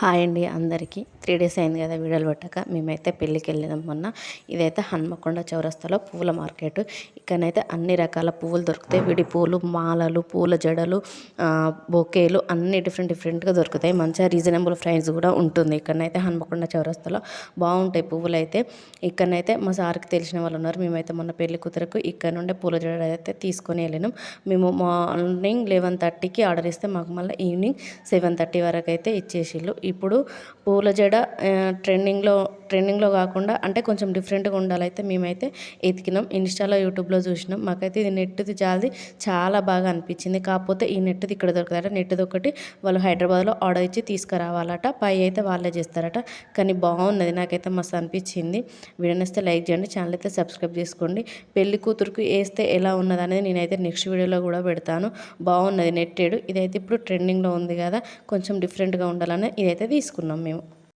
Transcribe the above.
Hi అండి అందరికీ 3 days అయింది కదా వీడియోలు పెట్టక. మేమైతే పెళ్ళికి వెళ్ళినాం మొన్న. ఇదైతే హన్మకొండ చౌరస్తాలో పువ్వుల మార్కెట్. ఇక్కడనైతే అన్ని రకాల పువ్వులు దొరుకుతాయి. విడి పూలు, మాలలు, పూల జడలు, బొకేలు అన్ని డిఫరెంట్గా దొరుకుతాయి. మంచిగా రీజనబుల్ ప్రైస్ కూడా ఉంటుంది. ఇక్కడనైతే హన్మకొండ చౌరస్తాలో బాగుంటాయి పువ్వులు అయితే. ఇక్కడనైతే మా సార్కి తెలిసిన వాళ్ళు ఉన్నారు. మేమైతే మొన్న పెళ్లి కూతురకు ఇక్కడ నుండే పూల జడ అయితే తీసుకొని వెళ్ళినాం. మేము మార్నింగ్ 11:30కి ఆర్డర్ ఇస్తే మాకు మళ్ళీ ఈవినింగ్ 7:30 వరకు అయితే ఇచ్చేసిళ్ళు. ఇప్పుడు పూల జడ ట్రెండింగ్లో కాకుండా అంటే కొంచెం డిఫరెంట్గా ఉండాలైతే మేమైతే ఎతికినాం. ఇన్స్టాలో, యూట్యూబ్లో చూసినాం. మాకైతే ఇది నెట్ది జాలిది చాలా బాగా అనిపించింది. కాకపోతే ఈ నెట్ది ఇక్కడ దొరుకుతారట. నెట్ది ఒకటి వాళ్ళు హైదరాబాద్లో ఆర్డర్ ఇచ్చి తీసుకురావాలట. పై అయితే వాళ్ళే చేస్తారట. కానీ బాగున్నది, నాకైతే మస్తు అనిపించింది. వీడియో నచ్చితే లైక్ చేయండి, ఛానల్ అయితే సబ్స్క్రైబ్ చేసుకోండి. పెళ్లి కూతురుకు వేస్తే ఎలా ఉన్నది అనేది నేనైతే నెక్స్ట్ వీడియోలో కూడా పెడతాను. బాగున్నది నెట్టెడు. ఇదైతే ఇప్పుడు ట్రెండింగ్లో ఉంది కదా, కొంచెం డిఫరెంట్గా ఉండాలని ఇదైతే తీసుకున్నాం మేము.